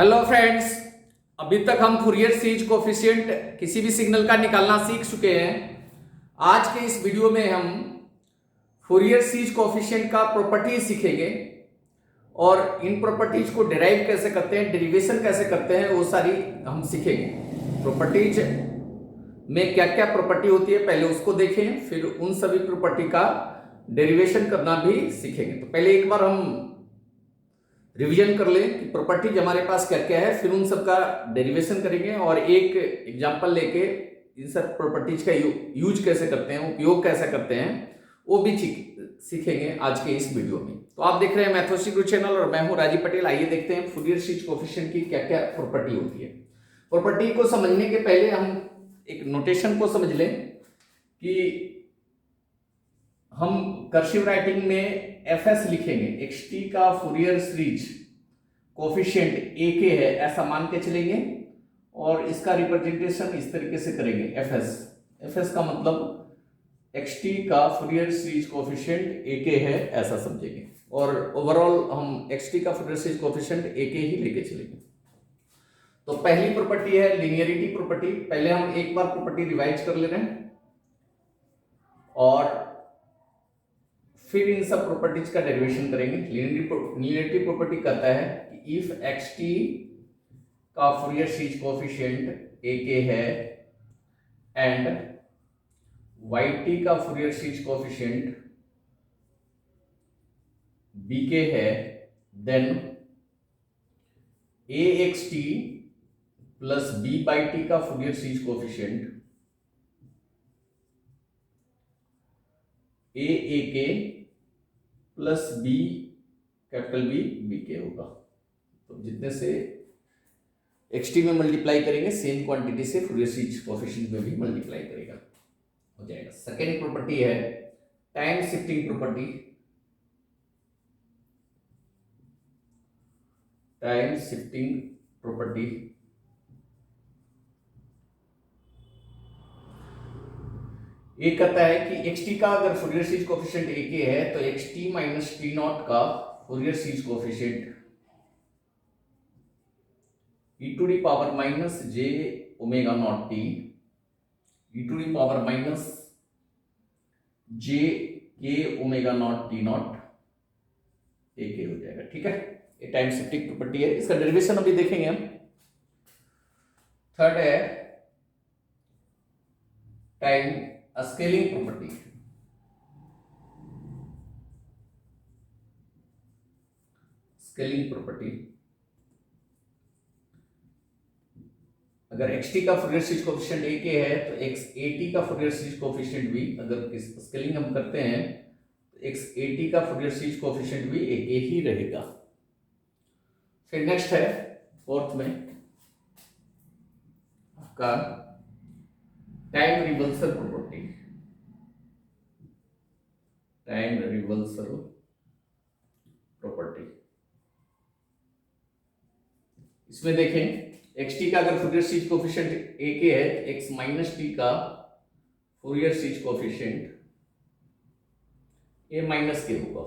Hello friends. अभी तक हम फूरियर सीरीज कोफिशिएंट किसी भी सिग्नल का निकालना सीख चुके हैं। आज के इस वीडियो में हम फूरियर सीरीज कोफिशिएंट का प्रॉपर्टीज सीखेंगे और इन प्रॉपर्टीज को डिराइव कैसे करते हैं, डेरिवेशन कैसे करते हैं, वो सारी हम सीखेंगे। प्रॉपर्टीज में क्या क्या प्रॉपर्टी होती है पहले उसको देखें, फिर उन सभी प्रॉपर्टी का डेरिवेशन करना भी सीखेंगे। तो पहले एक बार हम रिवीजन कर लें कि प्रॉपर्टीज हमारे पास क्या क्या है, फिर उन सब का डेरिवेशन करेंगे और एक एग्जांपल लेके इन सब प्रॉपर्टीज का यूज कैसे करते हैं, उपयोग कैसे करते हैं, वो भी सीखेंगे आज के इस वीडियो में। तो आप देख रहे हैं मैथोसी गुरु चैनल और मैं हूं राजीव पटेल। आइए देखते हैं फूरियर सीरीज कोफिशिएंट की क्या क्या प्रॉपर्टी होती है। प्रॉपर्टी को समझने के पहले हम एक नोटेशन को समझ लें कि हम कर्सिव राइटिंग में एफएस लिखेंगे, एक्सटी का फूरियर सीरीज कोफिशिएंट ए के है ऐसा मान के चलेंगे और इसका रिप्रेजेंटेशन इस तरीके से करेंगे एफएस। एफएस का मतलब एक्सटी का फूरियर सीरीज कोफिशिएंट ए के है ऐसा समझेंगे और ओवरऑल हम एक्सटी का फूरियर सीरीज कोफिशिएंट ए के ही लेके चलेंगे। तो पहली प्रॉपर्टी है लीनियरिटी प्रॉपर्टी। पहले हम एक बार प्रॉपर्टी रिवाइज कर ले रहे हैं और फिर इन सब प्रॉपर्टीज का डेरिवेशन करेंगे। लीनियरिटी प्रॉपर्टी कहता है कि इफ xt का फूरियर सीरीज कोफिशिएंट a के है एंड yt का फूरियर सीरीज कोफिशिएंट b के है, देन axt प्लस b/t का फूरियर सीरीज कोफिशिएंट a के प्लस बी कैपिटल बी के होगा। तो जितने से एक्सटी में मल्टीप्लाई करेंगे सेम क्वांटिटी से फूरियर सीरीज कोफिशिएंट में भी मल्टीप्लाई करेगा, हो जाएगा। सेकेंड प्रॉपर्टी है time shifting property. Time shifting property ये कहता है कि एक्सटी का अगर फूरियर सीरीज कोफिशिएंट ए के है तो एक्सटी माइनस टी नॉट का Fourier series coefficient e to the power minus j omega naught t e to the power minus j k omega naught t naught a k हो जाएगा। ठीक है, ये time shifting property है। इसका derivation अभी देखेंगे हम। थर्ड है time scaling property. Scaling property अगर xt का फूरियर सीरीज कोफिशिएंट a के है तो xat का फूरियर सीरीज कोफिशिएंट भी, अगर स्केलिंग हम करते हैं तो xat का फूरियर सीरीज कोफिशिएंट भी a के ही रहेगा। फिर नेक्स्ट है फोर्थ में आपका time reversal property. Time reversal property इसमें देखें xt का अगर फूरियर सीरीज कोफिशिएंट a के है तो x माइनस टी का Fourier series coefficient a minus के होगा।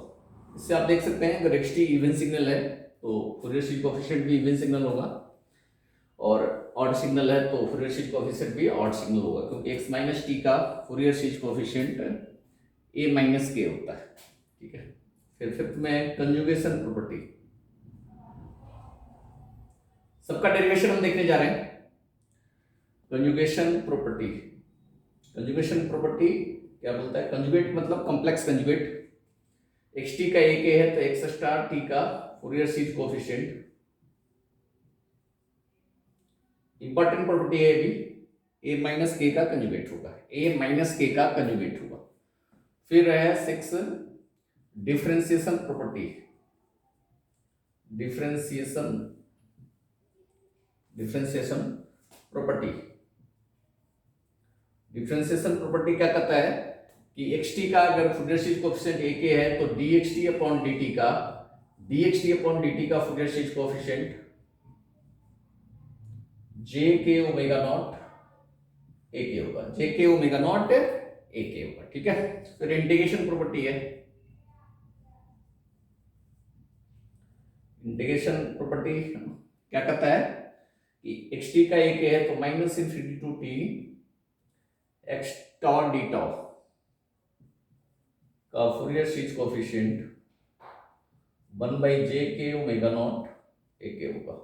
इससे आप देख सकते हैं अगर xt इवन सिग्नल है तो फूरियर सीरीज कोफिशिएंट भी इवन सिग्नल होगा और ऑड सिग्नल है तो फूरियर सीरीज कोफिशिएंट भी ऑड सिग्नल होगा, क्योंकि x माइनस टी का Fourier series coefficient a minus के होता है। ठीक है, फिर फिफ्थ में कंजुगेशन प्रॉपर्टी। सबका डेरिवेशन हम देखने जा रहे हैं। कंजुगेशन प्रॉपर्टी, कंजुगेशन प्रॉपर्टी क्या बोलता है? कंजुगेट मतलब कॉम्प्लेक्स कंजुगेट। xt का a के है तो x स्टार t का Fourier series coefficient, important property है भी, a माइनस के का कंजुगेट होगा, a माइनस के का कंजुगेट होगा। फिर है 6 differentiation property. Differentiation property, differentiation property क्या कहता है कि xt का अगर फूरियर सीरीज कोफिशिएंट a के है तो dxt अपॉन dt का Fourier series coefficient J k omega naught a k होगा, जे k omega naught a k होगा। ठीक है, फिर इंटीग्रेशन प्रॉपर्टी है। इंटीग्रेशन प्रॉपर्टी क्या कहता है कि एक्स टी का एक है तो minus infinity to t x tau d tau का Fourier series coefficient 1/j k omega naught a k होगा।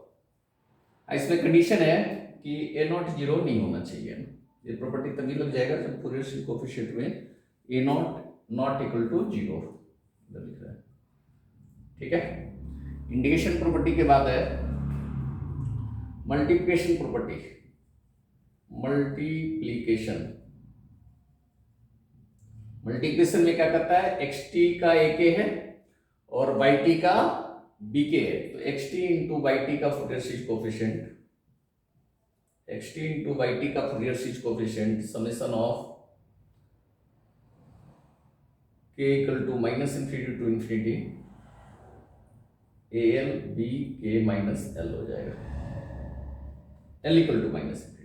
इसमें कंडीशन है कि ए नॉट जीरो नहीं होना चाहिए। ये प्रॉपर्टी तभी लग जाएगा जब फूरियर सीरीज कोफिशिएंट में a naught not equal to zero लिख रहा है। ठीक है, इंडिकेशन प्रॉपर्टी के बाद है मल्टीप्लिकेशन प्रॉपर्टी। मल्टीप्लिकेशन में क्या करता है, एक्स टी का ए के है और वाई टी का बी के है, तो x t into y t का Fourier series coefficient, x t into y t का Fourier series coefficient summation of k equal to minus infinity to infinity a l b k minus l हो जाएगा, l equal to minus infinity.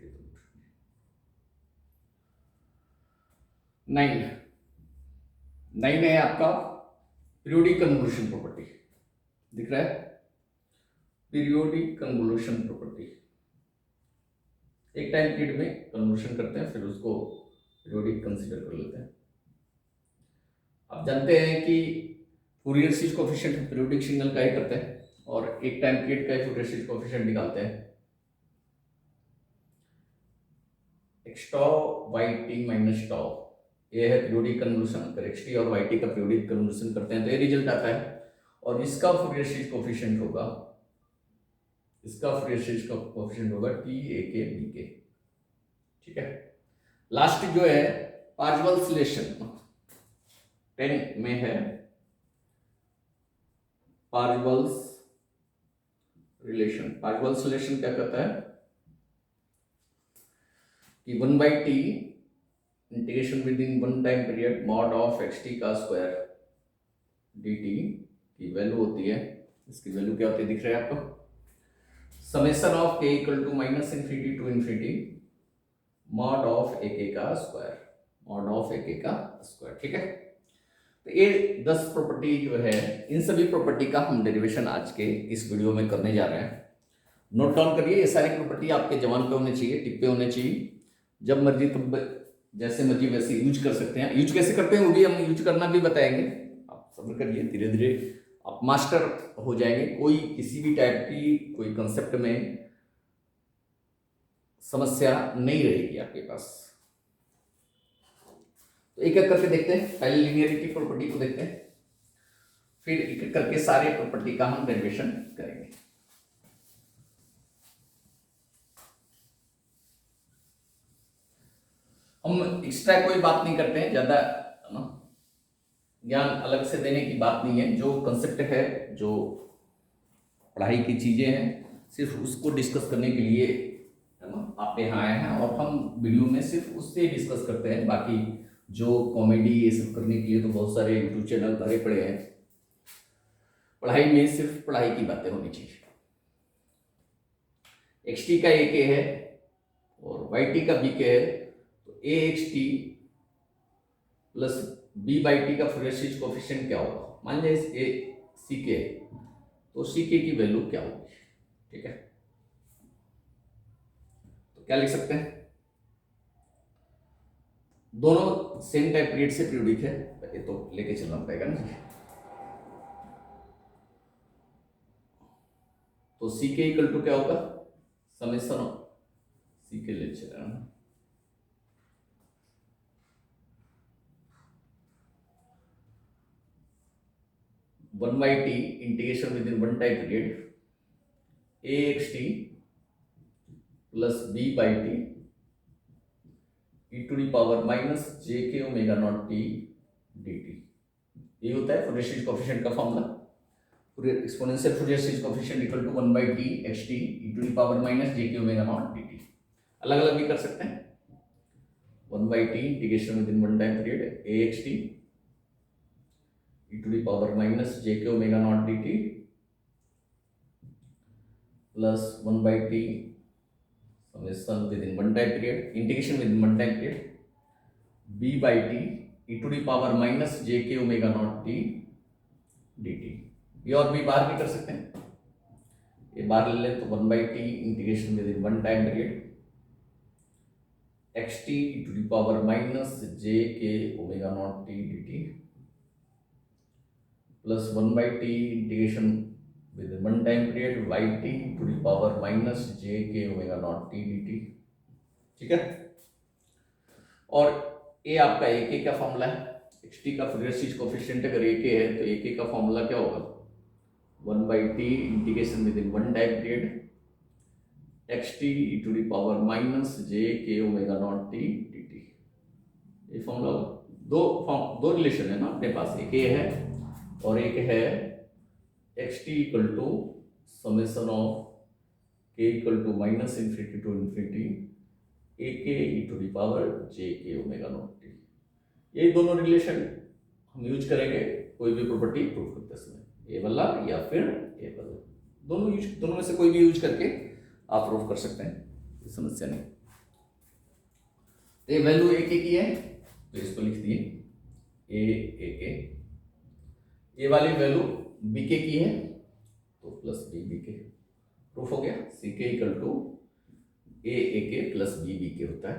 9 है आपका periodic convolution property, दिख रहा है, periodic convolution property. एक time period में convolution करते हैं फिर उसको पीरियोडिक कंसीडर कर लेते हैं। आप जानते हैं कि Fourier series coefficient periodic signal का ही करते हैं और एक टाइम पीरियड का फूरियर सीरीज कोफिशिएंट निकालते हैं। एक्स टॉ वाई टी माइनस टॉ, ये है पीरियोडिक कन्वोल्यूशन। अगर एक्स टी और वाई टी का पीरियोडिक कन्वोल्यूशन करते हैं तो ये रिजल्ट आता है और इसका फूरियर सीरीज कोफिशिएंट होगा, इसका फूरियर सीरीज का कोफिशिएंट होगा टी ए के बी के। ठीक है, लास्ट जो है पार्शियल रिलेशन 10 में है, पार्शियल रिलेशन। पार्शियल रिलेशन क्या कहता है कि 1/t integration within one time period mod of x t का स्क्वायर डी टी की वैल्यू होती है, इसकी वैल्यू क्या होती है दिख रहा है आपको, summation of k equal to minus infinity to infinity mod of a k का square, mod of a k का स्क्वायर। ठीक है, तो ये 10 प्रॉपर्टी जो है, इन सभी प्रॉपर्टी का हम डेरिवेशन आज के इस वीडियो में करने जा रहे हैं। नोट डाउन करिए, ये सारी प्रॉपर्टी आपके जवान पे होने चाहिए, टिक पे होने चाहिए। जब मर्जी तब जैसे मर्जी वैसे यूज कर सकते हैं। यूज कैसे करते हैं वो भी हम यूज करना भी बताएंगे, आप सब्र करिए, धीरे धीरे आप मास्टर हो जाएंगे। कोई किसी भी टाइप की कोई कंसेप्ट में समस्या नहीं रहेगी आपके पास। तो एक एक करके देखते हैं, पहले लीनियरिटी प्रॉपर्टी को देखते हैं, फिर एक एक करके सारे प्रॉपर्टी का हम डेरिवेशन करेंगे। हम एक्स्ट्रा कोई बात नहीं करते हैं, ज्यादा ज्ञान अलग से देने की बात नहीं है। जो कंसेप्ट है, जो पढ़ाई की चीजें हैं, सिर्फ उसको डिस्कस करने के लिए आप यहाँ आए हैं और हम वीडियो में सिर्फ उससे डिस्कस करते हैं। बाकी जो कॉमेडी ये सब करने के लिए तो बहुत सारे यूट्यूब चैनल भरे पड़े हैं। पढ़ाई में सिर्फ पढ़ाई की बातें होनी चाहिए। एक्स टी का ए के है और वाई टी का बी के है, तो a x t plus b y t का फूरियर सीरीज कोफिशिएंट क्या होगा। मान लीजिए ए सी के, तो सी के की वैल्यू क्या होगी। ठीक है, तो क्या लिख सकते हैं, दोनों सेम टाइम पीरियड से पीरियोडिक है, ये तो लेके चलना पड़ेगा ना। तो सी के इक्वल टू क्या होगा, समेशन सी के ले चला 1/t integration within one time period a x t plus b y t e to the power minus j k omega naught t d t. ये होता है फूरियर सीरीज कोफिशिएंट का formula. Exponential Fourier series coefficient equal to 1/t x t e to the power minus j k omega naught d T. अलग अलग भी कर सकते हैं। 1/t integration within one time period a x t e to the power minus j k omega naught d t plus 1/t summation within one time period integration within one time period b by t e to the power minus j k omega naught t dt। ये और भी बाहर भी कर सकते हैं। ये बाहर ले लें तो 1/t integration within one time period xt to the power minus j k omega naught t d t plus 1/t integration within one time period y t to the power minus j k omega naught t d t. ठीक है, और ये आपका ए k का formula है। xt का Fourier series coefficient अगर ए k है तो ए के का फॉर्मूला क्या होगा, 1/t integration within one time period xt to the power minus j k omega naught t d t. ये फॉर्मूला दो रिलेशन है ना अपने पास, एक ये है और एक है xt equal to summation of k equal to minus infinity to infinity a k e to the power j k omega naught T. ये दोनों रिलेशन हम यूज करेंगे कोई भी प्रॉपर्टी प्रूव करते समय, ये वाला या फिर ये वाला, दोनों में से कोई भी यूज करके आप प्रूव कर सकते हैं, कोई समस्या नहीं। ये वैल्यू ए के की है तो इसको लिख दिए ए के, ये वाली वैल्यू बी के की है तो प्लस बी के। प्रूफ हो गया, सी के इक्वल टू ए के प्लस बी के होता है,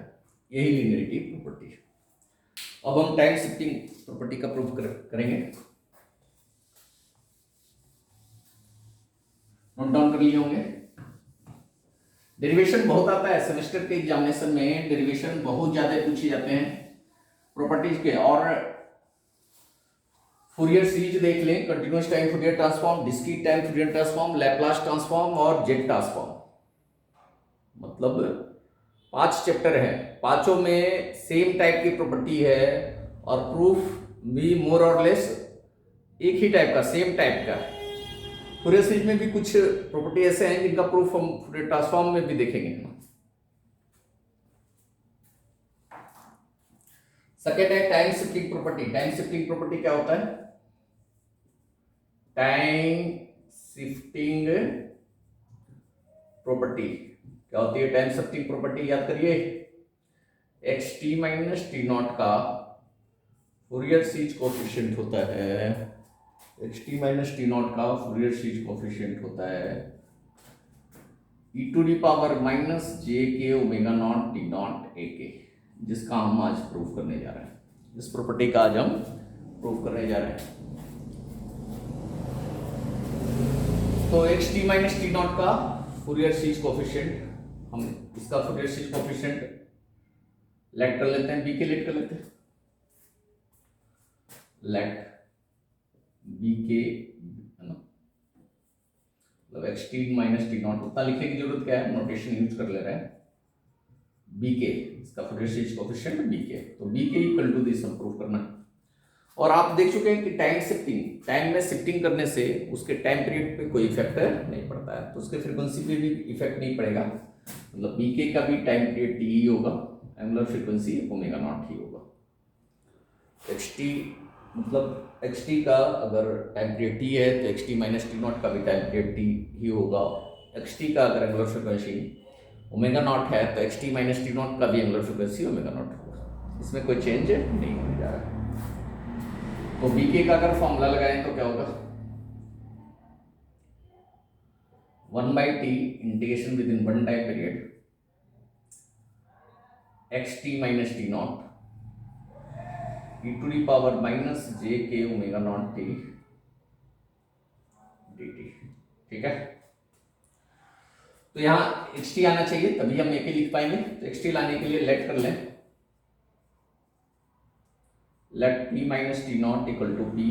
यही लीनियरिटी प्रॉपर्टी है। अब हम टाइम शिफ्टिंग प्रॉपर्टी का प्रूफ करेंगे। नोट डाउन कर लिए होंगे। डेरिवेशन बहुत आता है सेमेस्टर के एग्जामिनेशन में, डेरिवेशन बहुत ज्यादा पूछे जाते हैं प्रॉपर्टीज के। और फूरियर सीरीज देख लें, continuous time Fourier transform, discrete time Fourier transform, Laplace transform और जेट ट्रांसफॉर्म, मतलब 5 चैप्टर है, पांचों में सेम टाइप की प्रॉपर्टी है और प्रूफ भी मोर और लेस एक ही टाइप का, सेम टाइप का। फूरियर सीरीज में भी कुछ प्रॉपर्टी ऐसे हैं जिनका प्रूफ हम फूरियर ट्रांसफॉर्म में भी देखेंगे। सेकेंड है time shifting property. Time shifting property क्या होता है, टाइम शिफ्टिंग प्रॉपर्टी क्या होती है, टाइम शिफ्टिंग प्रॉपर्टी याद करिए, x t minus t naught का फूरियर सीरीज कोएफिशिएंट होता है, x t minus t naught का फूरियर सीरीज कोएफिशिएंट होता है e to the power minus j k omega naught t naught a के, जिसका हम आज प्रूफ करने जा रहे हैं। इस प्रॉपर्टी का आज हम प्रूफ करने जा रहे हैं। तो x t minus t naught का फूरियर सीरीज कोएफिशिएंट, हम इसका फूरियर सीरीज कोएफिशिएंट लेट कर लेते हैं, बी के लेट कर लेते हैं, लेट बी के है ना, मतलब x t minus t not, उतना लिखने की जरूरत क्या है, नोटेशन यूज कर ले रहे हैं, बी के, इसका फूरियर सीरीज कोएफिशिएंट बी के, तो बी के इक्वल टू दिस हम प्रूव करना है। और आप देख चुके हैं कि टाइम शिफ्टिंग, टाइम में शिफ्टिंग करने से उसके टाइम पीरियड पे कोई इफेक्ट नहीं पड़ता है, तो उसके फ्रीक्वेंसी पे भी इफेक्ट नहीं पड़ेगा, मतलब बी के का भी टाइम पीरियड टी ही होगा, एंगुलर फ्रीक्वेंसी ओमेगा नॉट ही होगा। एक्स टी मतलब एक्स टी का अगर टाइम पीरियड टी है तो x t minus t naught का भी टाइम पीरियड टी ही होगा। एक्स टी का अगर एंगुलर फ्रीक्वेंसी ओमेगा नॉट है तो x t minus t naught का भी एंगुलर फ्रीक्वेंसी ओमेगा नॉट होगा, इसमें कोई चेंज नहीं हो जा रहा है। तो बी के का अगर फॉर्मूला लगाएं तो क्या होगा, 1/t integration within one time period x t minus t naught e to the power minus j k omega naught t d t. ठीक है, तो यहां एक्स टी आना चाहिए तभी हम ए के लिख पाएंगे, तो एक्स टी लाने के लिए लेट कर लें, let p minus t nought equal to p,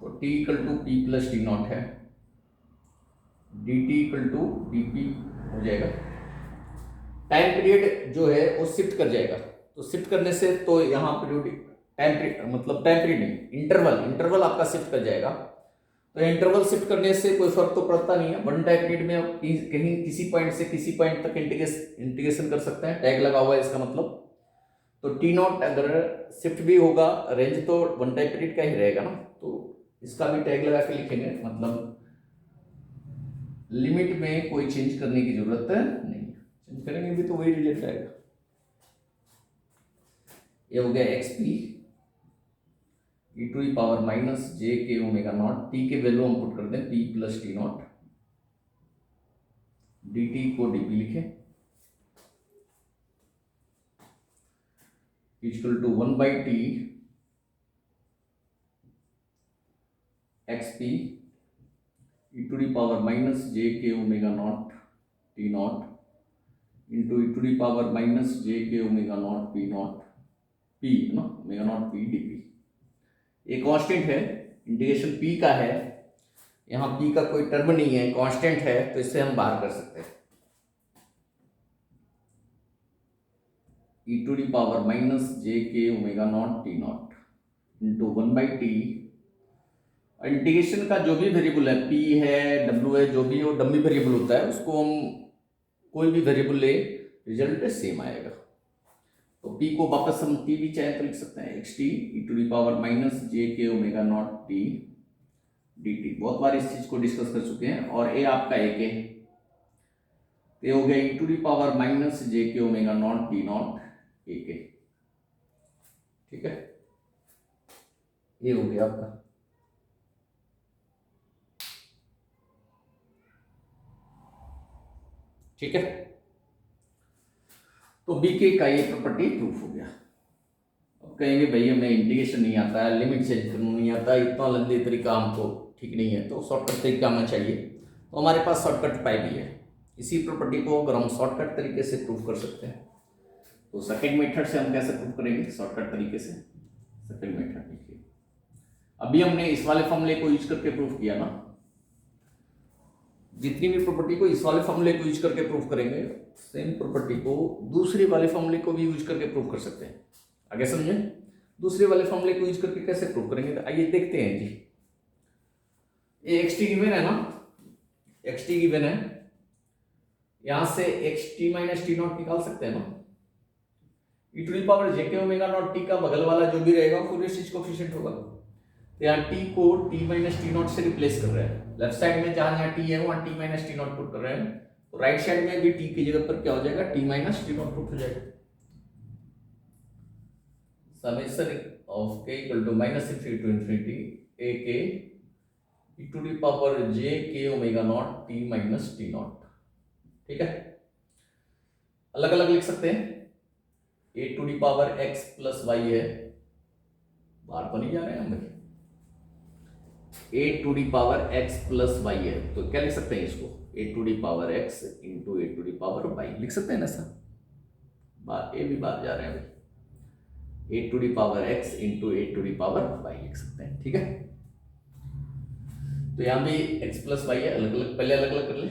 तो t इक्वल to p plus t nought है, dt इक्वल टू dp हो जाएगा। टाइम पीरियड जो है वो शिफ्ट कर जाएगा, तो शिफ्ट करने से तो यहाँ पीरियड टाइम पीरियड मतलब टाइम पीरियड नहीं, इंटरवल आपका शिफ्ट कर जाएगा। तो इंटरवल शिफ्ट करने से कोई फर्क तो पड़ता नहीं है, वन टाइम पीरियड में आप कहीं किसी पॉइंट से किसी पॉइंट तक इंटीग्रेशन कर सकते हैं, टैग लगा हुआ है इसका मतलब। तो टी नॉट अगर शिफ्ट भी होगा, रेंज तो वन टाइम पीरियड का ही रहेगा ना, तो इसका भी टैग लगा के लिखेंगे, मतलब लिमिट में कोई चेंज करने की जरूरत नहीं, चेंज करेंगे भी तो वही रिजल्ट आएगा। ये हो गया x p e to the power minus j k omega naught, t के वैल्यू हम पुट कर दें p plus t naught, d t को डी पी लिखे equal to 1/t x p e to the power minus j k omega naught t naught into e to the power minus j k omega naught p naught p है ना, omega naught p d p. ये constant है, integration P का है, यहाँ P का कोई term नहीं है, कांस्टेंट है, तो इससे हम बाहर कर सकते हैं। ई to the power minus j k omega naught t naught into 1/t। Integration का जो भी वेरिएबल है, पी है, डब्ल्यू है, जो भी वो डमी वेरिएबल होता है, उसको हम कोई भी वेरिएबल ले, रिजल्ट सेम आएगा। तो पी को वापस हम पी भी चाहे तो लिख सकते हैं x t e to the power minus j k omega naught t d t. बहुत बार इस चीज को डिस्कस कर चुके हैं। और ए आपका एक है, ये हो गया e to the power minus j k omega naught t not एक है, ठीक है, ये हो गया आपका। ठीक है, तो बी के का ये प्रॉपर्टी प्रूफ हो गया। अब कहेंगे भाई हमें इंटीग्रेशन नहीं आता है, लिमिट चेंज करना नहीं आता, इतना लंबे तरीका हमको ठीक नहीं है, तो शॉर्टकट तरीका हमें चाहिए। तो हमारे पास शॉर्टकट पाई भी है। इसी प्रॉपर्टी को अगर हम शॉर्टकट तरीके से प्रूफ कर सकते हैं, तो सेकंड मेथड से हम कैसे प्रूफ करेंगे शॉर्टकट तरीके से। सेकंड मेथड लिखिए, अभी हमने इस वाले फॉर्मूले को यूज करके प्रूफ किया ना, जितनी भी प्रॉपर्टी को इस वाले फॉर्मूले को यूज करके प्रूफ करेंगे, सेम प्रॉपर्टी को दूसरे वाले फॉर्मूले को भी यूज करके प्रूफ कर सकते हैं। आगे समझे, दूसरे वाले फॉर्मूले को यूज करके कैसे प्रूफ करेंगे, तो आइए देखते हैं जी। ये एक्स टी गिवन है ना, एक्स टी गिवन है, यहां से x t minus t not निकाल सकते हैं ना। ई to the power j k omega naught t का बगल वाला जो भी रहेगा फूरियर सीरीज कोएफिशिएंट होगा। तो यहाँ टी को टी माइनस टी नॉट से रिप्लेस कर रहे हैं। लेफ्ट साइड में जहां जहां टी है वहां T minus t naught put कर रहे हैं, तो राइट साइड में भी टी की जगह पर क्या हो जाएगा, t minus t naught put हो जाएगा। Summation of k equal to minus infinity to infinity a k e to the power j k omega naught t minus t naught. ठीक है, अलग अलग लिख सकते हैं। A to the power x plus y है, बाहर तो नहीं जा रहे हैं हम भाई, a to the power x plus y है, तो क्या लिख सकते हैं इसको, a to the power x into a to the power y लिख सकते हैं ना सर। ए भी बाहर जा रहे हैं भाई, a to the power x into a to the power y लिख सकते हैं। ठीक है, तो यहां भी एक्स प्लस वाई है, अलग अलग, पहले अलग अलग कर ले।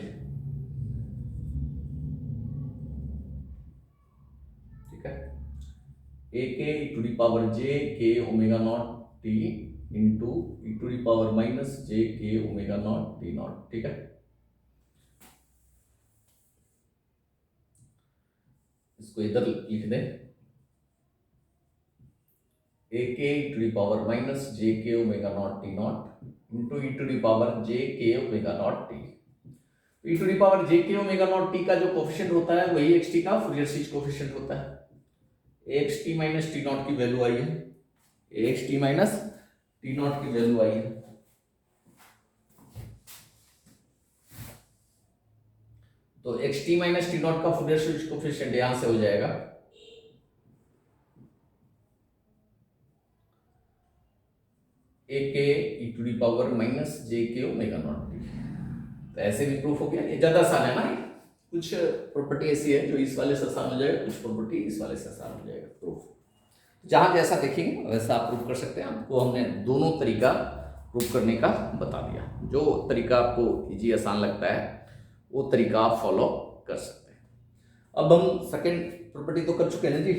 ठीक है, a k e to the power j k omega naught t into e to the power minus j k omega naught t naught. ठीक है, इसको इधर लिख दें, a k e to the power minus j k omega naught t naught into e to the power j k omega naught t. E to the power j k omega naught t का जो coefficient होता है वही x t का Fourier series coefficient होता है। X t minus t not की value आई है, x t minus t not की वैल्यू आई है। तो x t minus t naught का फूरियर सीरीज कोफिशिएंट यहां से हो जाएगा ए k e to the power minus j k omega naught T. तो ऐसे भी प्रूफ हो गया। ये ज्यादा आसान है ना, कुछ प्रॉपर्टी ऐसी है जो इस वाले से आसान हो जाएगा, कुछ प्रॉपर्टी इस वाले से आसान हो जाएगा प्रूफ। जहां जैसा देखेंगे वैसा आप प्रूफ कर सकते हैं। आपको हमने दोनों तरीका प्रूफ करने का बता दिया, जो तरीका आपको इजी आसान लगता है वो तरीका आप फॉलो कर सकते हैं। अब हम सेकंड प्रॉपर्टी तो कर चुके हैं ना जी,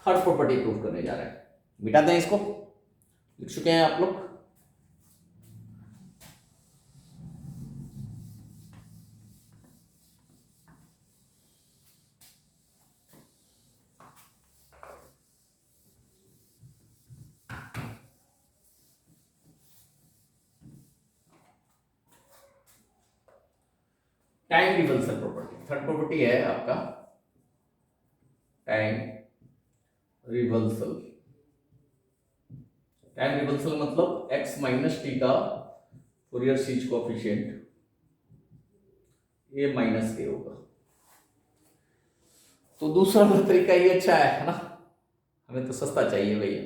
थर्ड प्रॉपर्टी प्रूफ करने जा रहे हैं। मिटाते हैं इसको, लिख चुके हैं आप लोग। Time reversal property, third property है आपका टाइम रिवर्सल। टाइम रिवर्सल मतलब x माइनस टी का फूरियर सीरीज कोएफिशिएंट ए माइनस के होगा। तो दूसरा वाला तरीका ये अच्छा है ना, हमें तो सस्ता चाहिए भैया,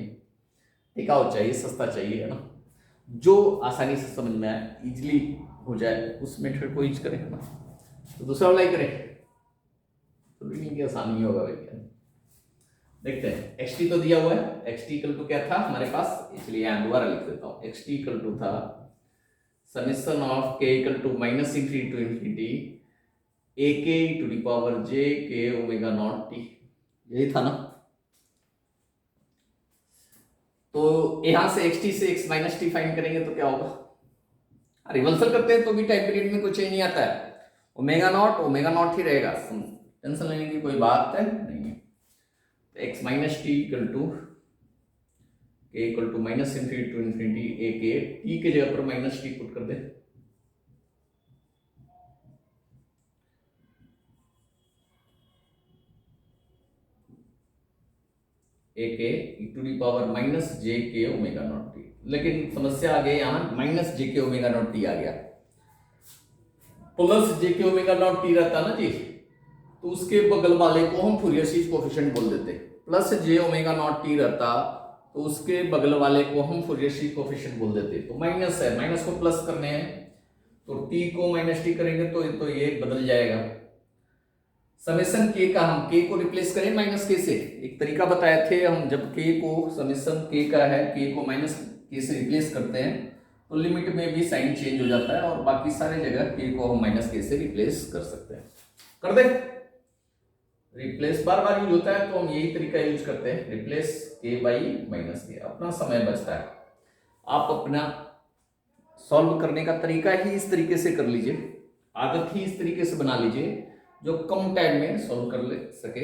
टिकाऊ चाहिए, सस्ता चाहिए, है ना, जो आसानी से समझ में आए, इजीली हो जाए, उस मेथड को यूज करें, है ना। तो दूसरा वाला ही करें तो की आसानी होगा भैया। देखते हैं, एक्स टी तो दिया हुआ है, एक्स टी इक्वल टू क्या था हमारे पास, इसलिए यहाँ दोबारा लिख देता हूँ। एक्स टी इक्वल टू था summation of k equal to minus infinity to infinity a k to the power j k omega naught T, यही था ना। तो यहां से एक्स टी से एक्स माइनस टी फाइंड करेंगे तो क्या होगा, रिवर्सल करते हैं तो भी टाइम पीरियड में कुछ चेंज नहीं आता है, ओमेगा नॉट ही रहेगा, टेंशन लेने की कोई बात है नहीं है। X minus t equal to k equal to minus infinity to infinity a k, t के जगह पर माइनस टी पुट कर दे, ए k e to the power minus j k omega naught T. लेकिन समस्या आ गई यहाँ, minus j k omega naught T आ गया, plus जे k omega naught T रहता ना जी, तो उसके बगल वाले को हम फूरियर सीरीज कोएफिशिएंट बोल देते। प्लस जे ओमेगा नॉट टी रहता तो उसके बगल वाले को हम फूरियर सीरीज कोएफिशिएंट बोल देते। तो माइनस है, माइनस को प्लस करने हैं तो टी को माइनस टी करेंगे तो ये बदल जाएगा। समेशन के का हम के को रिप्लेस करें माइनस के से, एक तरीका बताए थे हम, जब के को समेशन के का है, के को माइनस के से रिप्लेस करते हैं तो लिमिट में भी साइन चेंज हो जाता है और बाकी सारे जगह के को हम माइनस के से रिप्लेस कर सकते हैं। कर दे, रिप्लेस बार बार यूज होता है तो हम यही तरीका यूज करते हैं, रिप्लेस के बाई माइनस के, अपना समय बचता है। आप अपना सॉल्व करने का तरीका ही इस तरीके से कर लीजिए, आदत ही इस तरीके से बना लीजिए जो कम टाइम में सॉल्व कर ले सके,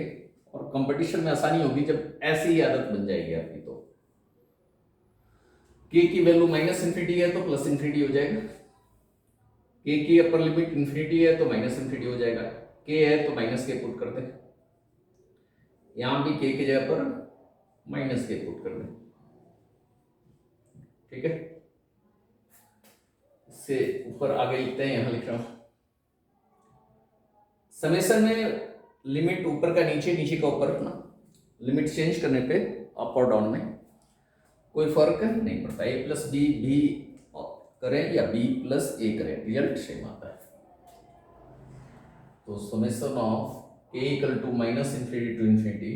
और कंपटीशन में आसानी होगी जब ऐसी ही आदत बन जाएगी आपकी। तो के की वैल्यू माइनस इंफिनिटी है तो प्लस इंफिनिटी हो जाएगा, के की अपर लिमिट इंफिनिटी है तो माइनस इंफिनिटी हो जाएगा, के है तो माइनस के पुट कर दे, यहां भी के की जगह पर माइनस के पुट कर दे, ठीक है। इससे ऊपर आगे लिखते हैं, यहां लिख रहा हूं, समेशन में लिमिट ऊपर का नीचे, नीचे का ऊपर ना, लिमिट चेंज करने पे अप और डाउन में कोई फर्क नहीं पड़ता, ए प्लस बी भी करें या बी प्लस ए करें, रिजल्ट सेम आता है। तो summation of k equal to minus infinity to infinity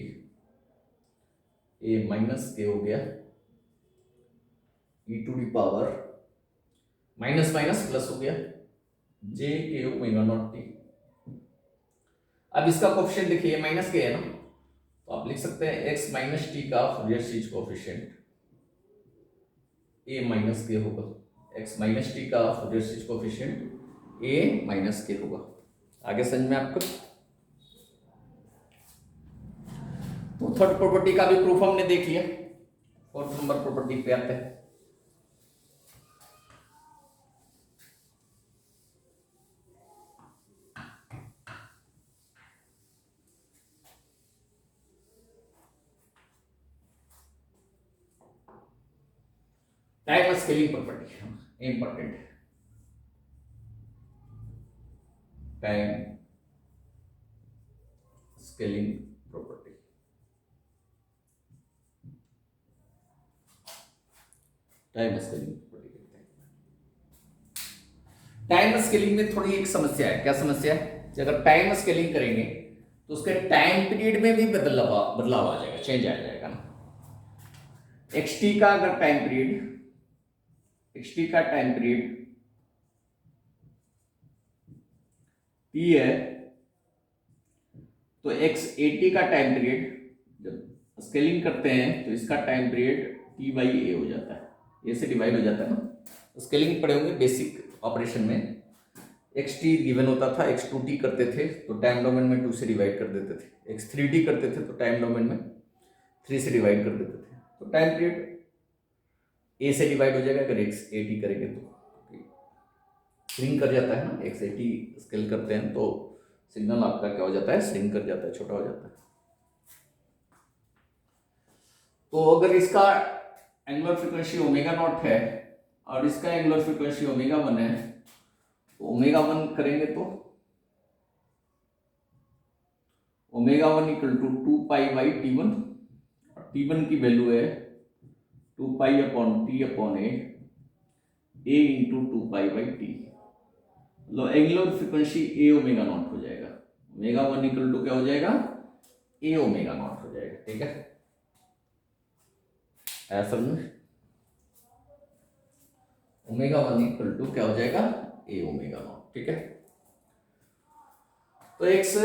a minus k हो गया e to the power minus minus plus हो गया जे के ओमेगा नॉट टी। अब इसका कोएफिशिएंट देखिए माइनस के है ना, तो आप लिख सकते हैं एक्स माइनस टी का फूरियर सीरीज कोएफिशिएंट ए माइनस के होगा, एक्स माइनस टी का फूरियर सीरीज कोएफिशिएंट ए माइनस के होगा। आगे समझ में आपको। तो थर्ड प्रॉपर्टी का भी प्रूफ हमने देख लिया, फोर्थ नंबर प्रॉपर्टी पे आते हैं। टाइम स्केलिंग प्रॉपर्टी इंपॉर्टेंट है, time scaling property. Time scaling property कहते हैं। टाइम स्केलिंग में थोड़ी एक समस्या है, क्या समस्या है, कि अगर टाइम स्केलिंग करेंगे तो उसके टाइम पीरियड में भी बदलाव आ जाएगा, चेंज आ जाएगा ना। एक्सटी का अगर टाइम पीरियड, एक्सटी का टाइम पीरियड टी है तो एक्स एटी का टाइम पीरियड जब स्केलिंग करते हैं तो इसका टाइम पीरियड टी बाई ए हो जाता है, ए से डिवाइड हो जाता है ना। स्केलिंग पढ़े होंगे बेसिक ऑपरेशन में, एक्स टी गिवन होता था, एक्स टू टी करते थे तो टाइम डोमेन में 2 से डिवाइड कर देते थे, एक्स थ्री टी करते थे तो टाइम डोमेन में 3 से डिवाइड कर देते थे। तो टाइम पीरियड ए से डिवाइड हो जाएगा, अगर एक्स ए टी करेंगे तो श्रिंक कर जाता है ना, एक्स ए टी स्केल करते हैं तो सिग्नल आपका क्या हो जाता है, श्रिंक कर जाता है, छोटा हो जाता है। तो अगर इसका एंगुलर फ्रीक्वेंसी ओमेगा नॉट है और इसका एंगुलर फ्रीक्वेंसी ओमेगा 1 है, तो ओमेगा 1 करेंगे तो ओमेगा 1 इक्वल टू 2 पाई/T1, और T1 की वैल्यू है 2 पाई/T/A इंटू 2 पाई/T। मतलब angular frequency A omega not हो जाएगा। ओमेगा 1 इक्वल टू क्या हो जाएगा, ए ओमेगा नॉट हो जाएगा। ठीक है, ऐसा समझ। ओमेगा 1 इक्वल टू क्या हो जाएगा, ए ओमेगा नॉट। ठीक है, तो एक्स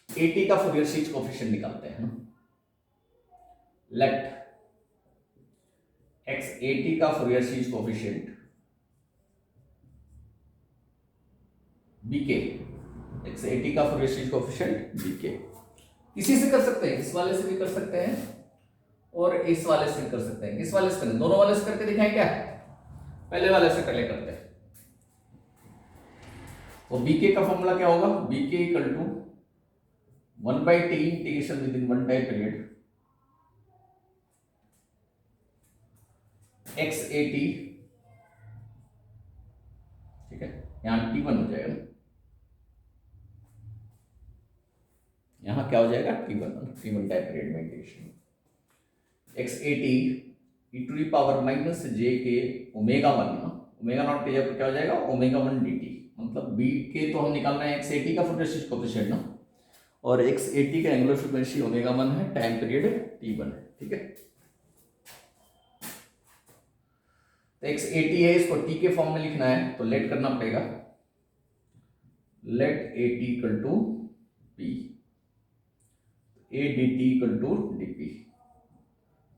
एटी का फूरियर सीरीज कोएफिशिएंट निकालते हैं। लेट एक्स एटी का Fourier series coefficient b k, x at का फूरियर सीरीज कोएफिशिएंट बीके किसी से कर सकते हैं, इस वाले से भी कर सकते हैं और इस वाले से कर सकते हैं। किस वाले से करें, दोनों वाले से करके दिखाएं क्या, पहले वाले से पहले करते हैं। तो बीके का फॉर्मूला क्या होगा, BK equal to 1/t integration within one time period X at. ठीक है, यहां T1 हो जाएगा ना, यहां क्या हो जाएगा T1 टाइम पीरियड में integration x at e to the power minus j k omega 1 ना, ओमेगा नॉट के जगह क्या हो जाएगा ओमेगा 1 dt। मतलब बी के तो हम निकाल रहे हैं एक्स एटी का फूरियर सीरीज कोएफिशिएंट ना, और एक्स एटी का एंगुलर फ्रीक्वेंसी ओमेगा 1 है, टाइम पीरियड T1 है। ठीक है, तो एक्स एटी है, इसको टी के फॉर्म में लिखना है तो लेट करना पड़ेगा, let A T equal to P, A D T equal to D P.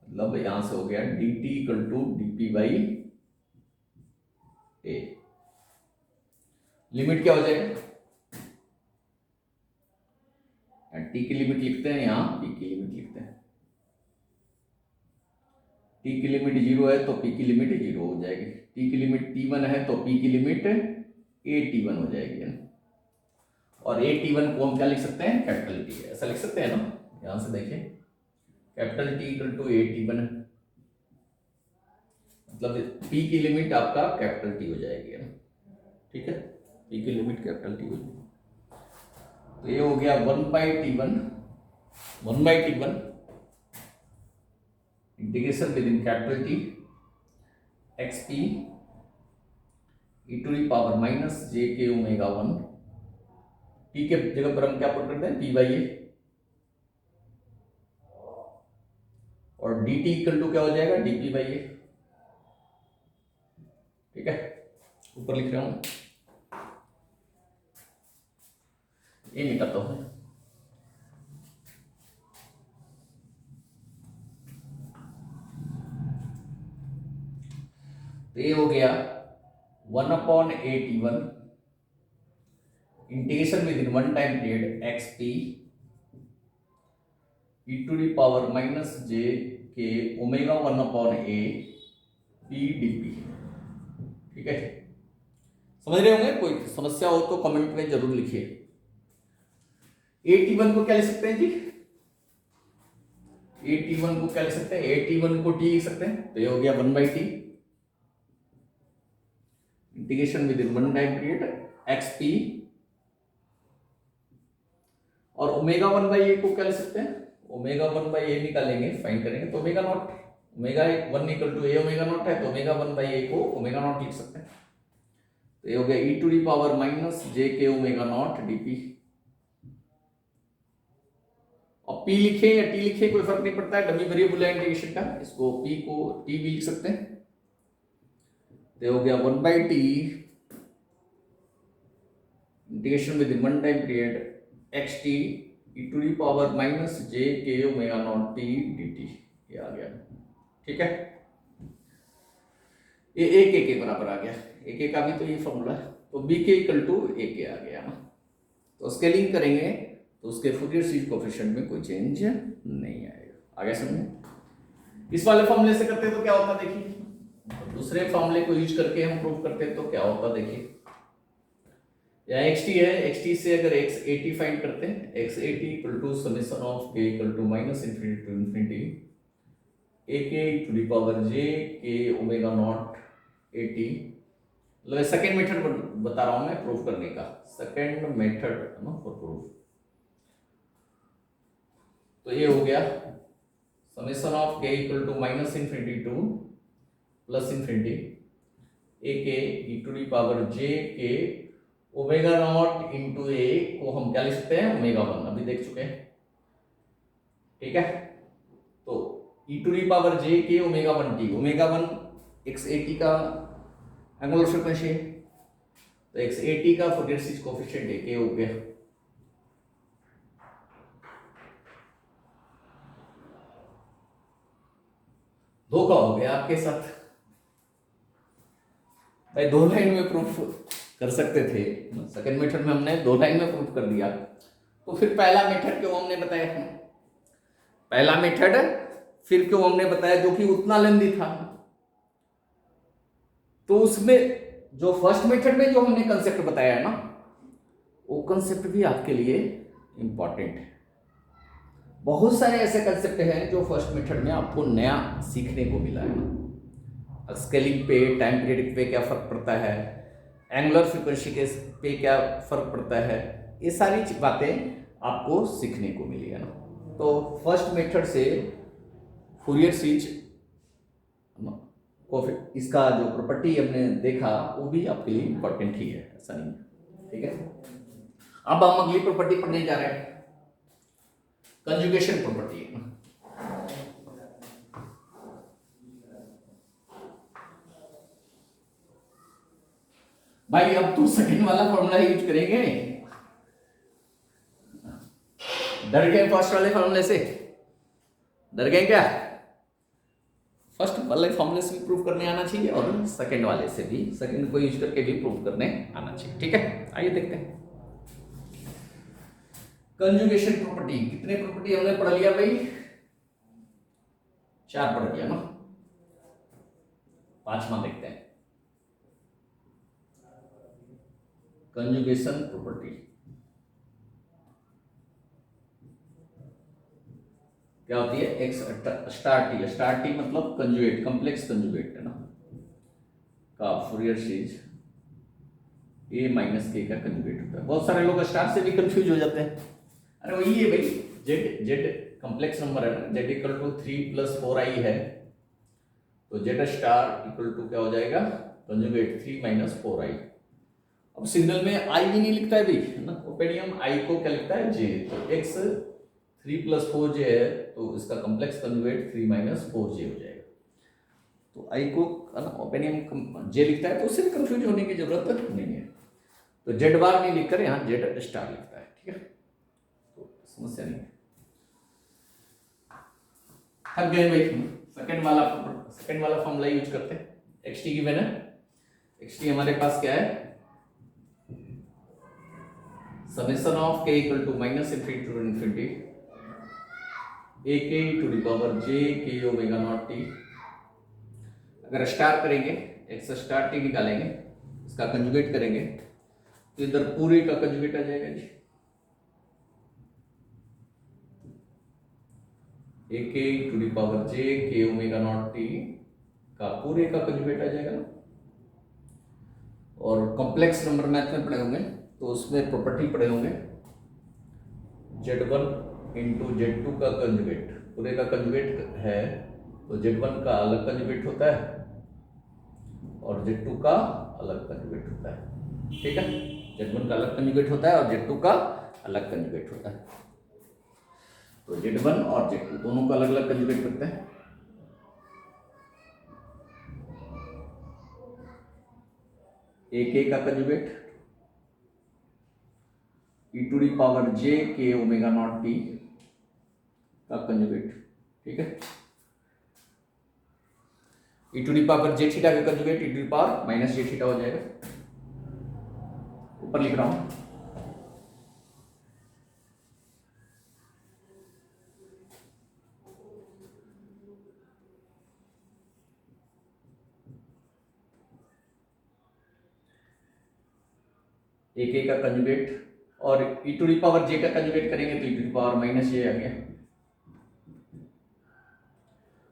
मतलब यहां से हो गया D T equal to D P by A. Limit क्या हो जाएगा, टी की लिमिट लिखते हैं, यहां पी की लिमिट लिखते हैं। टी की लिमिट 0 है तो पी की लिमिट 0 हो जाएगी, टी की लिमिट T1 है तो पी की लिमिट ए T1 हो जाएगी ना। और ए T1 को हम क्या लिख सकते हैं, कैपिटल टी, ऐसा लिख सकते हैं ना। यहां से देखिए capital T equal to A T1 है, मतलब पी की लिमिट आपका कैपिटल टी हो जाएगी ना। ठीक है, पी की लिमिट कैपिटल टी हो जाएगी, तो ये हो गया 1/T1 integration within capital T x p e to the power minus j k omega 1, T के जगह पर हम क्या पुट करते हैं P/A, और डी टी इक्वल टू क्या हो जाएगा dP/A। ठीक है, ऊपर लिख रहा हूं, ये मिटाता हूं। तो ये हो गया 1/A T1 integration within one time period x p e to the power minus j k omega 1/A P d P. ठीक है, समझ रहे होंगे, कोई समस्या हो तो कमेंट में जरूर लिखिए। AT1 को क्या लिख सकते हैं जी, AT1 को क्या लिख सकते हैं, AT1 को T लिख सकते हैं, तो ये हो गया 1/T integration within one time period x P, और ओमेगा 1/A को क्या लिख सकते हैं, ओमेगा 1/A निकालेंगे, फाइंड करेंगे तो omega naught, omega 1 equal to A omega naught है, तो ओमेगा 1/A को ओमेगा नॉट लिख सकते हैं। तो ये हो गया e to the power minus j k omega not DP. और पी लिखे या टी लिखे कोई फर्क नहीं पड़ता है, डमी वेरिएबल है इंटीग्रेशन का, इसको पी को टी भी लिख सकते हैं। तो हो गया 1/T integration within one time period x t e to the power minus j k omega naught t d t, ये आ गया। ठीक है, ये एक ए के बराबर आ गया, एक ए का भी तो ये फॉर्मूला है, तो बी के इक्वल टू ए के आ गया ना। तो स्केलिंग करेंगे तो उसके फूरियर सीरीज कोएफिशिएंट में कोई चेंज नहीं आएगा। आगे समझे, इस वाले फॉर्मूले से करते तो क्या होता देखिए, तो दूसरे फॉर्मूले को यूज करके हम प्रूव करते तो क्या होता देखिए। या xt है, xt से अगर x80 फाइंड करते हैं, x80 equal to summation of k equal to minus infinity to infinity a k to the power j k omega naught 80। मतलब सेकेंड मेथड बता रहा हूं मैं प्रूफ करने का, सेकेंड मेथड है ना फॉर प्रूफ। तो ये हो गया summation of k equal to minus infinity to plus infinity a k e to the power j k omega not into ए को हम क्या लिख सकते हैं ओमेगा 1, अभी देख चुके हैं, ठीक है। तो e to the power j k omega 1 T, omega 1 x A T का एंगुलर फ्रीक्वेंसी है, तो एक्स ए टी का फूरियर सीरीज कोएफिशिएंट ए के हो गया। धोखा हो गया आपके साथ भाई, 2 लाइन में प्रूफ कर सकते थे, सेकंड मेथड में हमने 2 लाइन में प्रूफ कर दिया, तो फिर पहला मेथड क्यों हमने बताया, पहला मेथड फिर क्यों हमने बताया जो कि उतना लेंदी था। तो उसमें जो फर्स्ट मेथड में जो हमने कंसेप्ट बताया ना, वो कंसेप्ट भी आपके लिए इंपॉर्टेंट है। बहुत सारे ऐसे कंसेप्ट हैं जो फर्स्ट मेथड में आपको नया सीखने को मिला है ना, स्केलिंग पे, टाइम पीरियड पे क्या फर्क पड़ता है, एंगुलर फ्रीक्वेंसी के पे क्या फर्क पड़ता है, ये सारी बातें आपको सीखने को मिली है ना। तो फर्स्ट मेथड से फूरियर सीरीज इसका जो प्रॉपर्टी हमने देखा वो भी आपके लिए इंपॉर्टेंट ही है, ऐसा नहीं है, ठीक है। अब हम अगली प्रॉपर्टी पढ़ने जा रहे हैं, कंजुगेशन प्रॉपर्टी है। भाई अब तो सेकंड वाला फॉर्मूला यूज करेंगे, डर गए फर्स्ट वाले फॉर्मूले से, डर गए क्या? फर्स्ट वाले फॉर्मूले से भी प्रूव करने आना चाहिए और सेकंड वाले से भी, सेकंड को यूज करके भी प्रूव करने आना चाहिए, ठीक है। आइए देखते हैं कंजुगेशन प्रॉपर्टी। कितने प्रॉपर्टी हमने पढ़ लिया भाई? 4 पढ़ लिया ना, 5वां देखते हैं, कंजुगेशन प्रॉपर्टी क्या होती है? X star T, star T मतलब कंजुगेट, कॉम्प्लेक्स कंजुगेट है ना, का Fourier series A minus k का कंजुगेट होता है। बहुत सारे लोग स्टार से भी कंफ्यूज हो जाते हैं, अरे वही है भाई, जेड कॉम्प्लेक्स नंबर है ना, जेड इक्वल टू 3 + 4i है, तो जेड स्टार इक्वल टू क्या हो जाएगा? Conjugate 3 - 4i। अब सिग्नल में आई भी नहीं लिखता है भाई ना, ओपेनियम आई को क्या लिखता है? जे, तो x 3 + 4j है, तो इसका कॉम्प्लेक्स कंजुगेट 3 - 4j हो जाएगा। तो आई को ओपेनियम जे लिखता है, तो उससे कंफ्यूज होने की जरूरत नहीं है, तो जेड बार नहीं लिखकर यहाँ जेड स्टार लिखता है, ठीक है, तो समस्या नहीं है। थक गए भाई, सेकंड वाला फॉर्मूला यूज करते हैं। xt गिवन है, xt हमारे पास क्या है? Summation of k equal to minus infinity to infinity a k to the power j k omega naught t. अगर स्टार करेंगे, एक्स स्टार टी निकालेंगे, इसका कंजुगेट करेंगे, तो इधर पूरे का कंजुगेट आ जाएगा जी, ए k to the power j k omega naught t का पूरे का कंजुगेट आ जाएगा ना। और कॉम्प्लेक्स नंबर मैथ में पढ़े होंगे तो उसमें प्रॉपर्टी पढ़े होंगे, Z1 × Z2 का कंजुगेट, पूरे का कंजुगेट है तो Z1 का अलग कंजुगेट होता है और Z2 का अलग कंजुगेट होता है, ठीक है। Z1 का अलग कंजुगेट होता है और Z2 का अलग कंजुगेट होता है, तो Z1 और Z2 दोनों का अलग अलग कंजुगेट करते हैं। ए के का conjugate e to the power j k omega naught t का कंजुगेट, ठीक है। E to the power j theta का conjugate e to the power minus j theta हो जाएगा, ऊपर लिख रहा हूं। ए के का कंजुगेट और ई टू दी पावर जे का कंजुगेट करेंगे तो e to the power minus जे आ गया।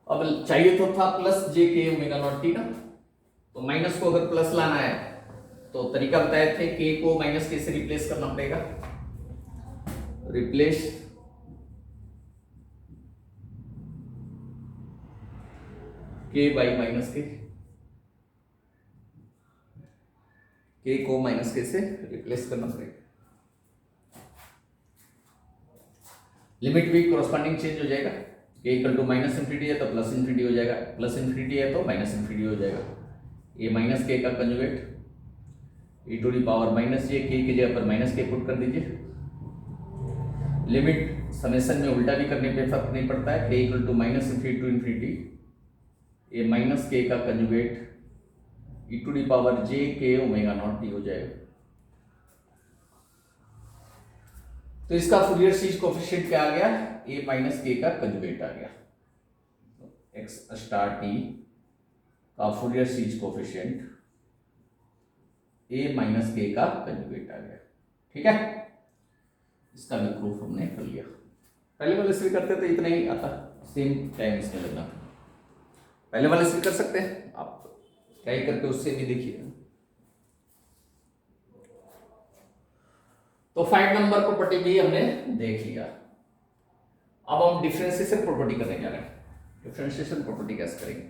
अब चाहिए तो था प्लस जे के ओमेगा नॉट टी ना, तो माइनस को अगर प्लस लाना है तो तरीका बताए थे, के को माइनस के से रिप्लेस करना पड़ेगा, रिप्लेस के बाई माइनस के, को माइनस के से रिप्लेस करना पड़ेगा। लिमिट भी कोरस्पॉन्डिंग चेंज हो जाएगा। के इक्वल टू माइनस इन्फिनिटी है तो प्लस इन्फिनिटी हो जाएगा, प्लस इन्फिनिटी है तो माइनस इन्फिनिटी हो जाएगा। ये माइनस के का conjugate e to the power minus j, k की जगह पर माइनस के पुट कर दीजिए। लिमिट समेशन में उल्टा भी करने पे फर्क नहीं पड़ता है। K equal to minus infinity to infinity, ये माइनस के का conjugate e to the power j k omega naught T हो जाएगा। तो इसका फूरियर सीरीज कोएफिशिएंट क्या आ गया? a माइनस के का कंजुगेट आ गया। एक्स स्टार टी का Fourier series coefficient a minus k का कंजुगेट आ गया। ठीक है, इसका भी प्रूफ हमने कर लिया। पहले वाले से भी करते तो इतना ही आता, सेम टाइम इसमें लगना। पहले वाले से भी कर सकते हैं आप, ट्राई करके उससे भी देखिए। तो 5 नंबर प्रॉपर्टी भी हमने देख लिया। अब हम डिफरेंशिएशन प्रॉपर्टी करने जा रहे हैं। डिफरेंशिएशन प्रॉपर्टी कैसे करेंगे?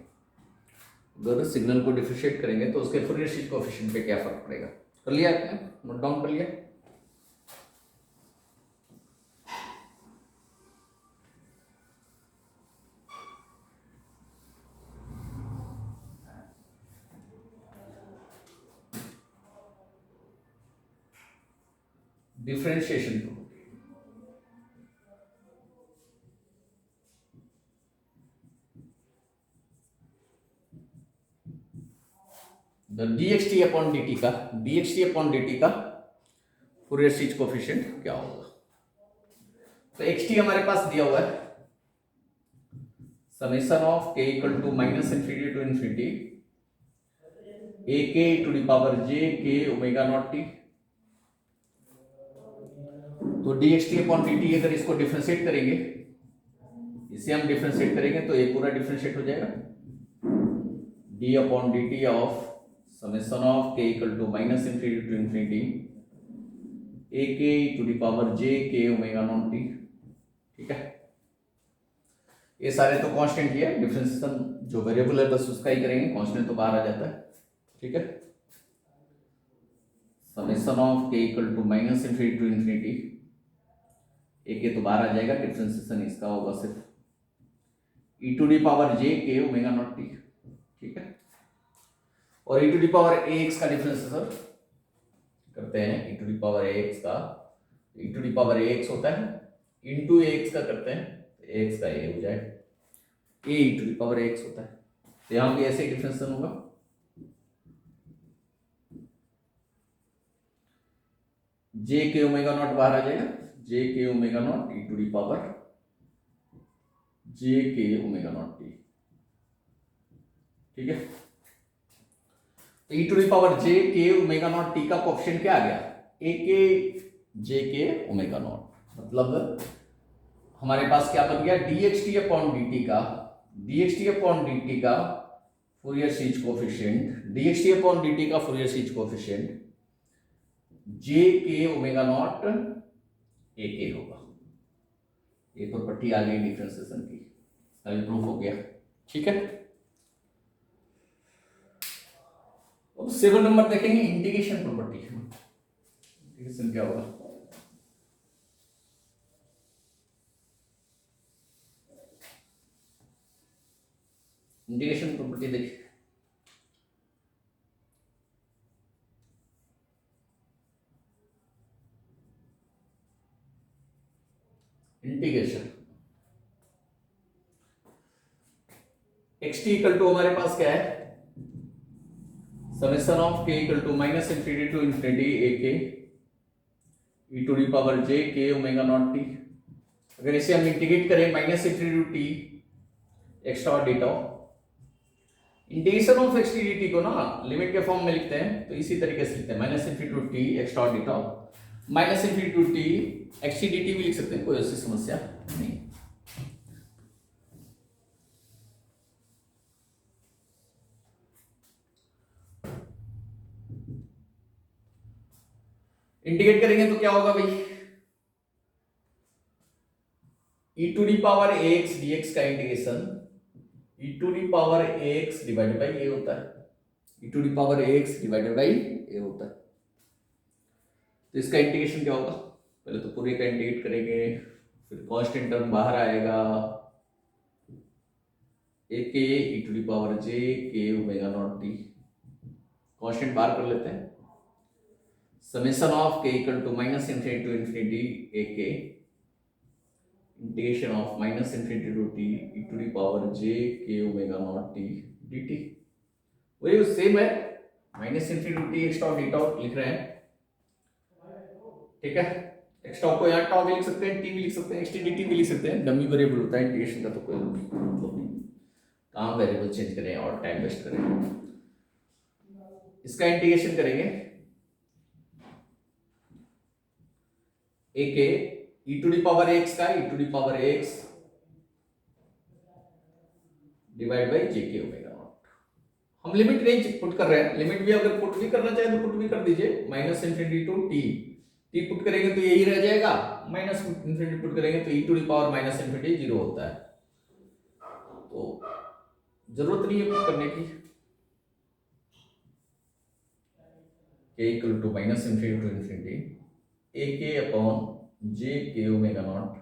अगर सिग्नल को डिफरेंशिएट करेंगे तो उसके फूरियर सीरीज कोएफिशिएंट पे क्या फर्क पड़ेगा? कर लिया आपने, नोट डाउन कर लिया? Differentiation property, dxt upon dt का फूरियर सीरीज कोएफिशिएंट क्या होगा? तो xt हमारे पास दिया हुआ है summation of k equal to minus infinity to infinity a k to the power j k omega naught t। तो dxt अपॉन dt अगर इसको डिफरेंशिएट करेंगे, इसे हम डिफरेंशिएट करेंगे तो ये पूरा डिफरेंशिएट हो जाएगा। d upon dt of summation of k equal to minus infinity to infinity a k to the power j k omega naught t। ठीक है, ये सारे तो कांस्टेंट ही है। डिफरेंशिएशन जो वेरिएबल है बस उसका ही करेंगे, कांस्टेंट तो बाहर आ जाता है। ठीक है, summation of k equal to minus infinity to infinity, a k तो बाहर आ जाएगा, डिफरेंशिएशन इसका होगा सिर्फ e to the power j k omega naught t। ठीक है, और e to the power ax का डिफरेंशिएशन करते हैं। e to the power ax का, e to the power ax होता है इनटू ax का करते हैं, ax का a हो जाए, a e to the power ax होता है। तो यहां भी ऐसे ही डिफरेंशिएशन होगा। j k ओमेगा नॉट बाहर आ जाएगा, j k omega naught e to the power j k omega naught t। ठीक है, e to the power j k omega naught t का कोएफिशिएंट क्या आ गया? a k j k omega naught. मतलब हमारे पास क्या बन गया? dxt अपॉन dt का Fourier series coefficient, dxt upon dt का Fourier series coefficient j k omega not a k होगा। ये प्रॉपर्टी आ गई डिफरेंशिएशन की, अभी प्रूफ हो गया। ठीक है, अब 7 नंबर देखेंगे, इंटीग्रेशन प्रॉपर्टी। इंटीग्रेशन क्या होगा? इंटीग्रेशन प्रॉपर्टी देखिए, इंटीग्रेशन xt इक्वल टू हमारे पास क्या है? Summation of k equal to minus infinity to infinity a k e to the power j k omega naught t। अगर इसे हम इंटीग्रेट करें minus infinity to t X dot D tau, integration of X dt को ना limit के form में लिखते हैं तो इसी तरीके से लिखते हैं, minus infinity to t X dot D tau, minus infinity to t X dt भी लिख सकते हैं, कोई ऐसी समस्या नहीं। इंटीग्रेट करेंगे तो क्या होगा भाई? e to the power ax dx का integration e to the power x divided by a होता है, e to the power x divided by a होता है। तो इसका इंटीग्रेशन क्या होगा, पहले तो पूरे का इंटीग्रेट करेंगे, फिर कांस्टेंट टर्म बाहर आएगा, ए k e to the power j k omega naught T, constant बाहर कर लेते हैं, summation of k equal to minus infinity to infinity a k integration of minus infinity to t e to the power j k omega naught t d t. वही same है, minus infinity to t x top d top लिख रहे हैं, ठीक है। X top को यहाँ top भी लिख सकते हैं, टी भी लिख सकते हैं, एक्स टी डी टी भी लिख सकते हैं, डमी वेरिएबल होता है इंटीग्रेशन का, तो कोई मतलब नहीं, कहाँ वेरिएबल चेंज करें और टाइम वेस्ट करें। इसका इंटीग्रेशन करेंगे, a k e to the power x का e to the power x divide by j k omega naught. हम लिमिट रेंज पुट कर रहे हैं, लिमिट भी अगर पुट भी करना चाहे तो पुट भी कर दीजिए, minus infinity to T, T put करेंगे तो यही रह जाएगा, माइनस इन्फिनिटी पुट करेंगे तो e to the power minus infinity zero होता है, तो जरूरत नहीं है पुट करने की। K equal to minus infinity to infinity a k upon j k omega naught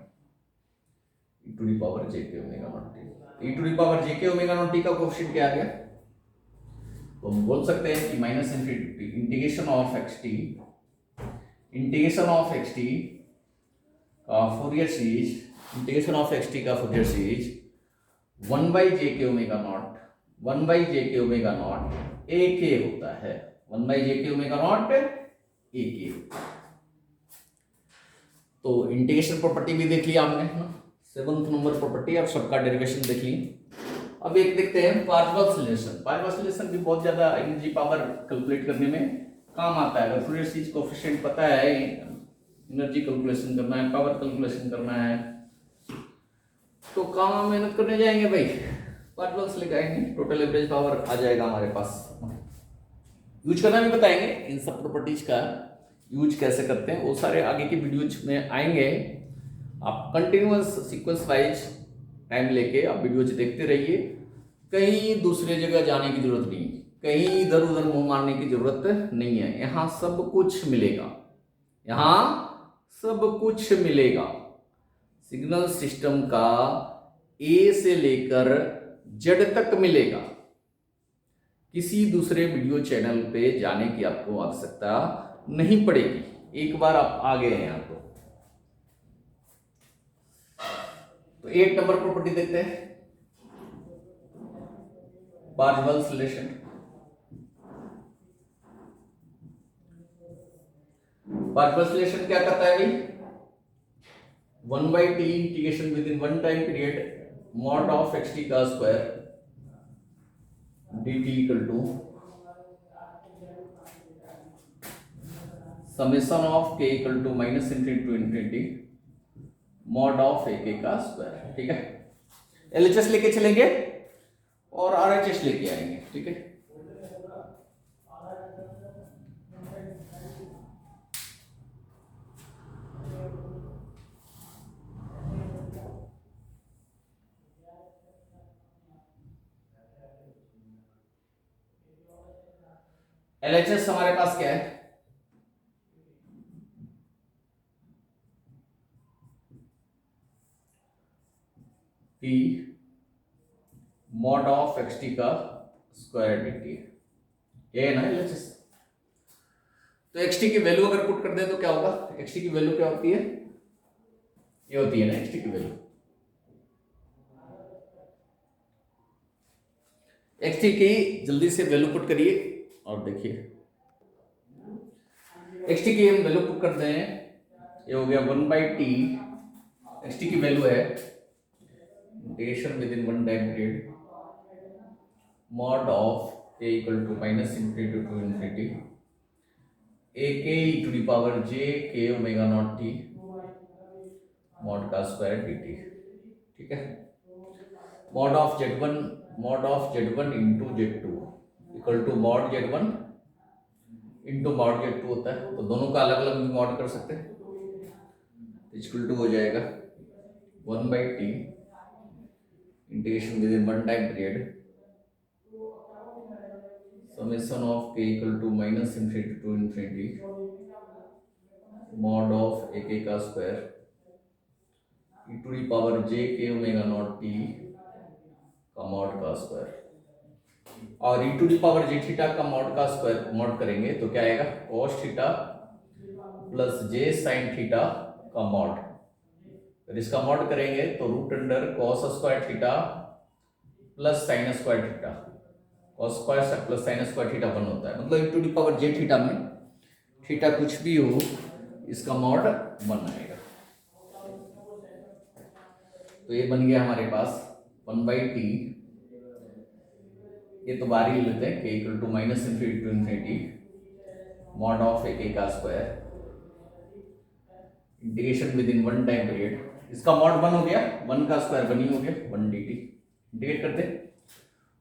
e to the power j k omega naught t. E to the power j k omega naught t का coefficient क्या आ गया, तो हम बोल सकते हैं कि minus infinity integration of x t, integration of x t का Fourier series, integration of x t का Fourier series 1 by j k omega not, 1 by j k omega naught a के होता है, 1 by j k omega naught a के। तो integration property भी देख लिया हमने, 7th नंबर प्रॉपर्टी, अब सबका डेरिवेशन देख ली। अब एक देखते हैं पार्शियल सॉल्यूशन। पार्शियल सॉल्यूशन भी बहुत ज्यादा एनर्जी पावर कैलकुलेट करने में काम आता है। अगर फूरियर सीरीज कोएफिशिएंट पता है, एनर्जी कैलकुलेशन करना है, पावर कैलकुलेशन करना है, तो काम मेहनत करने जाएंगे भाई, पार्शियल लेके आएंगे, टोटल एवरेज पावर आ जाएगा हमारे पास। यूज करना भी बताएंगे, इन सब प्रॉपर्टीज का यूज कैसे करते हैं वो सारे आगे की वीडियोज में आएंगे। आप कंटिन्यूअस सीक्वेंस वाइज टाइम लेके आप वीडियोज देखते रहिए, कहीं दूसरे जगह जाने की जरूरत नहीं, कहीं इधर उधर मुंह मारने की जरूरत नहीं है, यहाँ सब कुछ मिलेगा, यहाँ सब कुछ मिलेगा। सिग्नल सिस्टम का ए से लेकर जेड तक मिलेगा, किसी दूसरे वीडियो चैनल पे जाने की आपको आवश्यकता नहीं पड़ेगी, एक बार आप आ गए हैं यहाँ तो 8 नंबर प्रॉपर्टी देखते हैं, पार्शियल सॉल्यूशन। पार्शियल सॉल्यूशन क्या करता है भाई, 1 by t integration within one time period mod of x t का square d T equal to summation of k equal to minus infinity to infinity mod of a k का square. ठीक है, LHS लेके चलेंगे और RHS लेके आएंगे। ठीक है, एलएचएस हमारे पास क्या है, T mod of x t का स्क्वायर डी टी, ये है ना एलएचएस। तो एक्स टी की वैल्यू अगर पुट कर दें तो क्या होगा, एक्स टी की वैल्यू क्या होती है, ये होती है ना एक्स टी की वैल्यू। एक्स टी की जल्दी से वैल्यू पुट करिए और देखिए, एक्स टी की हम वैल्यू पुट करते हैं, ये हो गया 1 बाई टी, एक्स टी की वैल्यू है integration within one time period mod of a equal to minus infinity to infinity a k e to the power j k omega naught t mod का square d t. ठीक है, mod of z1 into z2 equal to mod z1 into mod z2 होता है, तो दोनों का अलग अलग भी मॉड कर सकते हैं, इक्वल टू हो जाएगा 1 by t integration within one time period summation of k equal to minus infinity to infinity mod of ak का square e to the power j k omega naught t का mod का square और e to the power j theta का mod का square mod करेंगे तो क्या आएगा cos theta plus j sin theta का मॉड। अगर इसका मॉड करेंगे तो root under cos square theta plus sin square theta cos square plus sin square theta 1 होता है। मतलब e to the power j theta में थीटा कुछ भी हो इसका मॉड 1 आएगा। तो ये बन गया हमारे पास 1/t, ये तो बाहर ही लेते हैं k equal to minus infinity to infinity mod of a का square integration within one time period. इसका मॉड 1 हो गया, 1 का स्क्वायर 1 ही हो गया 1 dt। इंटीग्रेट करते हैं,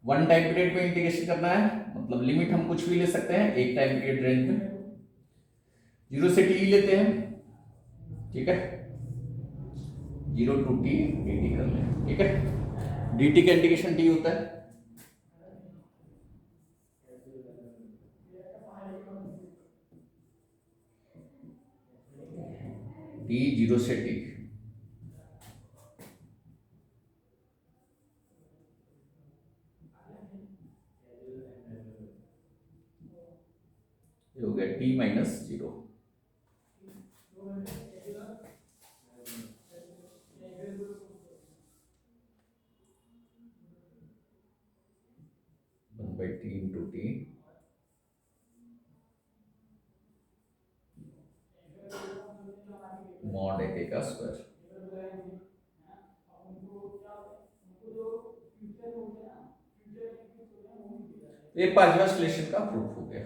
वन टाइम पीरियड में इंटीग्रेशन करना है, मतलब लिमिट हम कुछ भी ले सकते हैं एक टाइम पीरियड रेंज में। 0 से t लेते हैं, ठीक है, 0 to t dt कर लें, ठीक है। dt का इंटीग्रेशन t होता है t 0 से t, ये हो गया t minus 0। by t into t mod a का स्क्वायर। ये पार्शियल का प्रूफ हो गया।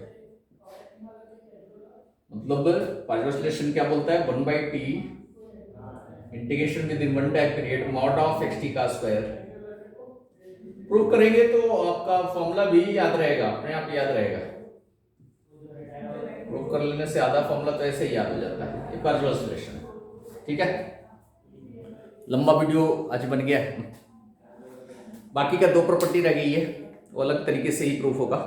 मतलब पार्शियल क्या बोलता है 1/t integration within one time period mod of xt का स्क्वायर। प्रूफ करेंगे तो आपका फॉर्मूला भी याद रहेगा, अपने आप याद रहेगा। प्रूफ कर लेने से आधा फॉर्मूला तो ऐसे ही याद हो जाता है। ये पार्शियल सॉल्यूशन, ठीक है। लंबा वीडियो आज बन गया है। बाकी का 2 प्रॉपर्टी रह गई है, वो अलग तरीके से ही प्रूफ होगा।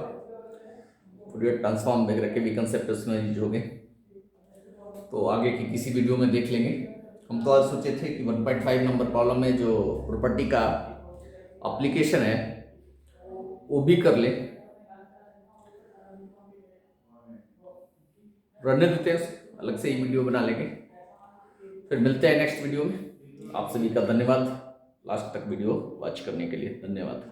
फूरियर ट्रांसफॉर्म वगैरह के भी कंसेप्ट उसमें यूज होंगे, तो आगे की किसी वीडियो में देख लेंगे। हम तो आज सोचे थे कि 1.5 नंबर प्रॉब्लम में जो प्रॉपर्टी का एप्लीकेशन है वो भी कर ले, रहने देते हैं, अलग से ही वीडियो बना लेंगे। फिर मिलते हैं नेक्स्ट वीडियो में। आप सभी का धन्यवाद लास्ट तक वीडियो वॉच करने के लिए, धन्यवाद।